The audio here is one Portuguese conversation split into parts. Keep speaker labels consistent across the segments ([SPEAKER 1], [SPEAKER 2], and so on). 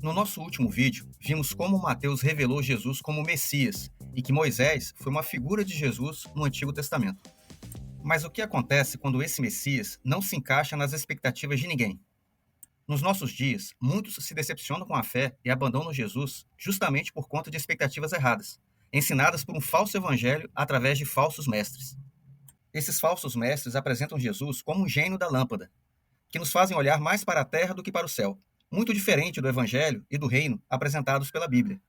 [SPEAKER 1] No nosso último vídeo, vimos como Mateus revelou Jesus como Messias e que Moisés foi uma figura de Jesus no Antigo Testamento. Mas o que acontece quando esse Messias não se encaixa nas expectativas de ninguém? Nos nossos dias, muitos se decepcionam com a fé e abandonam Jesus justamente por conta de expectativas erradas, ensinadas por um falso evangelho através de falsos mestres. Esses falsos mestres apresentam Jesus como um gênio da lâmpada, que nos fazem olhar mais para a terra do que para o céu, muito diferente do evangelho e do reino apresentados pela Bíblia.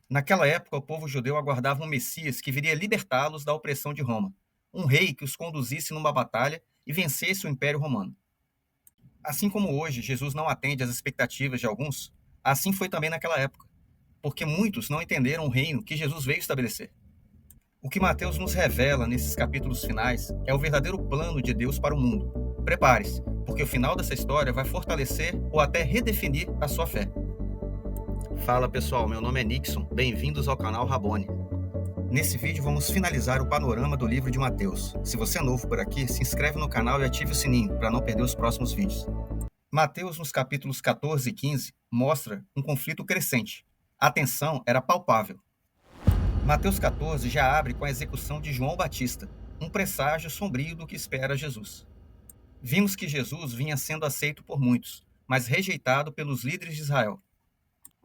[SPEAKER 1] Naquela época, o povo judeu aguardava um Messias que viria libertá-los da opressão de Roma, um rei que os conduzisse numa batalha e vencesse o Império Romano. Assim como hoje Jesus não atende às expectativas de alguns, assim foi também naquela época, porque muitos não entenderam o reino que Jesus veio estabelecer. O que Mateus nos revela nesses capítulos finais é o verdadeiro plano de Deus para o mundo. Prepare-se, porque o final dessa história vai fortalecer ou até redefinir a sua fé. Fala pessoal, meu nome é Nixon, bem-vindos ao canal Rabone. Nesse vídeo vamos finalizar o panorama do livro de Mateus. Se você é novo por aqui, se inscreve no canal e ative o sininho para não perder os próximos vídeos. Mateus, nos capítulos 14 e 15, mostra um conflito crescente. A tensão era palpável. Mateus 14 já abre com a execução de João Batista, um presságio sombrio do que espera Jesus. Vimos que Jesus vinha sendo aceito por muitos, mas rejeitado pelos líderes de Israel.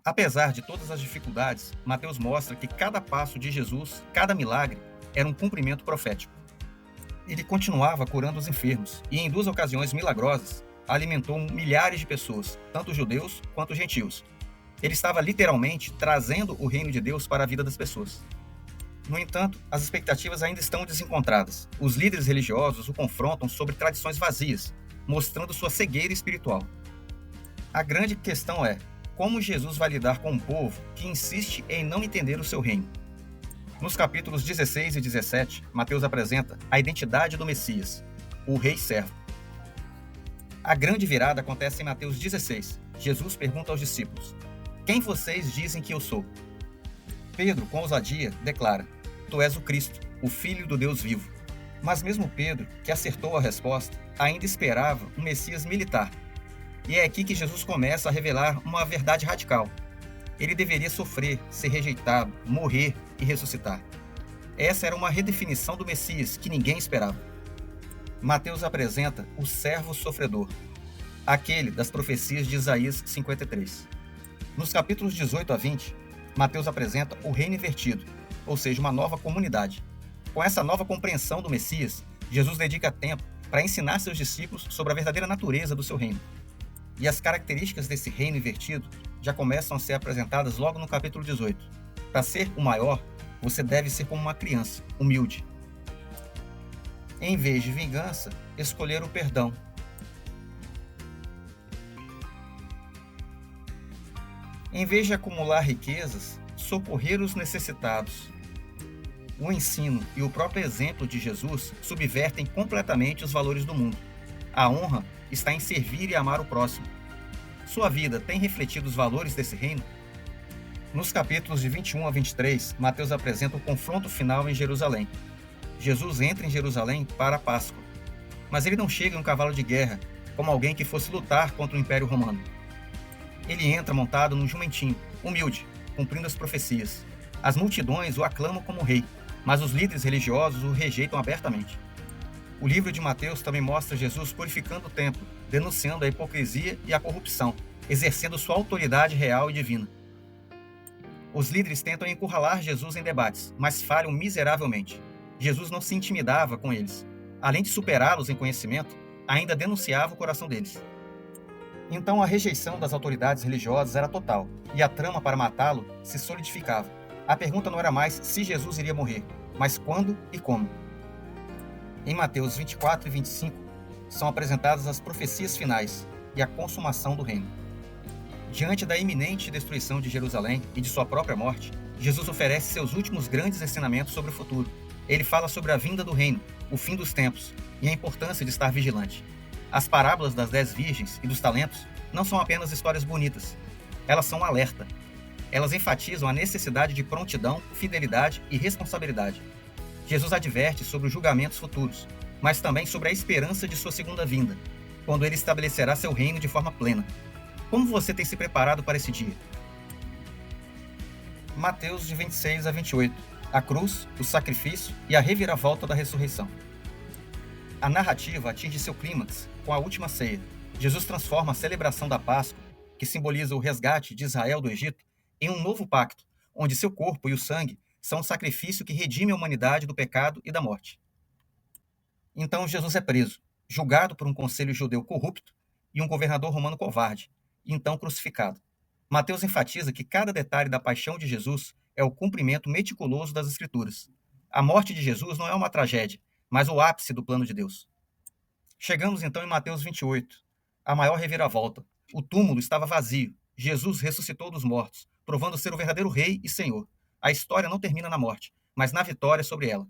[SPEAKER 1] Apesar de todas as dificuldades, Mateus mostra que cada passo de Jesus, cada milagre, era um cumprimento profético. Ele continuava curando os enfermos e, em 2 ocasiões milagrosas, alimentou milhares de pessoas, tanto judeus quanto gentios. Ele estava literalmente trazendo o reino de Deus para a vida das pessoas. No entanto, as expectativas ainda estão desencontradas. Os líderes religiosos o confrontam sobre tradições vazias, mostrando sua cegueira espiritual. A grande questão é, como Jesus vai lidar com um povo que insiste em não entender o seu reino? Nos capítulos 16 e 17, Mateus apresenta a identidade do Messias, o Rei Servo. A grande virada acontece em Mateus 16. Jesus pergunta aos discípulos: "Quem vocês dizem que eu sou?" Pedro, com ousadia, declara: "Tu és o Cristo, o Filho do Deus vivo." Mas mesmo Pedro, que acertou a resposta, ainda esperava um Messias militar. E é aqui que Jesus começa a revelar uma verdade radical. Ele deveria sofrer, ser rejeitado, morrer e ressuscitar. Essa era uma redefinição do Messias que ninguém esperava. Mateus apresenta o servo sofredor, aquele das profecias de Isaías 53. Nos capítulos 18 a 20, Mateus apresenta o reino invertido, ou seja, uma nova comunidade. Com essa nova compreensão do Messias, Jesus dedica tempo para ensinar seus discípulos sobre a verdadeira natureza do seu reino. E as características desse reino invertido já começam a ser apresentadas logo no capítulo 18. Para ser o maior, você deve ser como uma criança, humilde. Em vez de vingança, escolher o perdão. Em vez de acumular riquezas, socorrer os necessitados. O ensino e o próprio exemplo de Jesus subvertem completamente os valores do mundo. A honra está em servir e amar o próximo. Sua vida tem refletido os valores desse reino? Nos capítulos de 21 a 23, Mateus apresenta o confronto final em Jerusalém. Jesus entra em Jerusalém para a Páscoa, mas ele não chega em um cavalo de guerra, como alguém que fosse lutar contra o Império Romano. Ele entra montado num jumentinho, humilde, cumprindo as profecias. As multidões o aclamam como rei, mas os líderes religiosos o rejeitam abertamente. O livro de Mateus também mostra Jesus purificando o templo, denunciando a hipocrisia e a corrupção, exercendo sua autoridade real e divina. Os líderes tentam encurralar Jesus em debates, mas falham miseravelmente. Jesus não se intimidava com eles. Além de superá-los em conhecimento, ainda denunciava o coração deles. Então a rejeição das autoridades religiosas era total, e a trama para matá-lo se solidificava. A pergunta não era mais se Jesus iria morrer, mas quando e como. Em Mateus 24 e 25, são apresentadas as profecias finais e a consumação do reino. Diante da iminente destruição de Jerusalém e de sua própria morte, Jesus oferece seus últimos grandes ensinamentos sobre o futuro. Ele fala sobre a vinda do reino, o fim dos tempos e a importância de estar vigilante. As parábolas das 10 virgens e dos talentos não são apenas histórias bonitas. Elas são um alerta. Elas enfatizam a necessidade de prontidão, fidelidade e responsabilidade. Jesus adverte sobre os julgamentos futuros, mas também sobre a esperança de sua segunda vinda, quando ele estabelecerá seu reino de forma plena. Como você tem se preparado para esse dia? Mateus de 26 a 28. A cruz, o sacrifício e a reviravolta da ressurreição. A narrativa atinge seu clímax com a última ceia. Jesus transforma a celebração da Páscoa, que simboliza o resgate de Israel do Egito, em um novo pacto, onde seu corpo e o sangue são um sacrifício que redime a humanidade do pecado e da morte. Então Jesus é preso, julgado por um conselho judeu corrupto e um governador romano covarde, e então crucificado. Mateus enfatiza que cada detalhe da paixão de Jesus é o cumprimento meticuloso das Escrituras. A morte de Jesus não é uma tragédia, mas o ápice do plano de Deus. Chegamos então em Mateus 28, a maior reviravolta. O túmulo estava vazio. Jesus ressuscitou dos mortos, provando ser o verdadeiro Rei e Senhor. A história não termina na morte, mas na vitória sobre ela.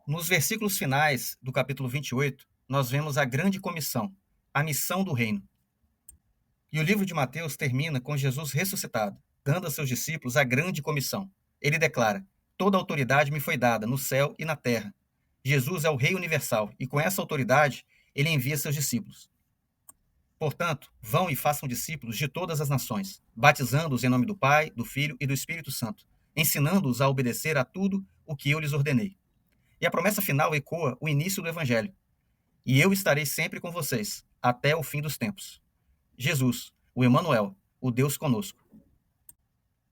[SPEAKER 1] Nos versículos finais do capítulo 28, nós vemos a grande comissão, a missão do reino. E o livro de Mateus termina com Jesus ressuscitado, dando a seus discípulos a grande comissão. Ele declara: toda autoridade me foi dada no céu e na terra. Jesus é o Rei universal e com essa autoridade ele envia seus discípulos. Portanto, vão e façam discípulos de todas as nações, batizando-os em nome do Pai, do Filho e do Espírito Santo, ensinando-os a obedecer a tudo o que eu lhes ordenei. E a promessa final ecoa o início do Evangelho. E eu estarei sempre com vocês, até o fim dos tempos. Jesus, o Emanuel, o Deus conosco.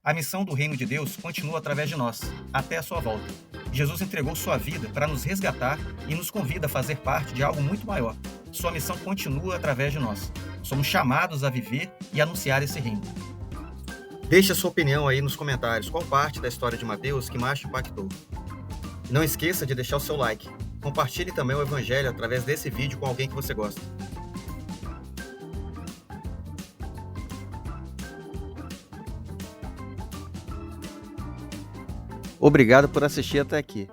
[SPEAKER 1] A missão do reino de Deus continua através de nós, até a sua volta. Jesus entregou sua vida para nos resgatar e nos convida a fazer parte de algo muito maior. Sua missão continua através de nós. Somos chamados a viver e anunciar esse reino. Deixe a sua opinião aí nos comentários. Qual parte da história de Mateus que mais te impactou? Não esqueça de deixar o seu like. Compartilhe também o Evangelho através desse vídeo com alguém que você gosta. Obrigado por assistir até aqui.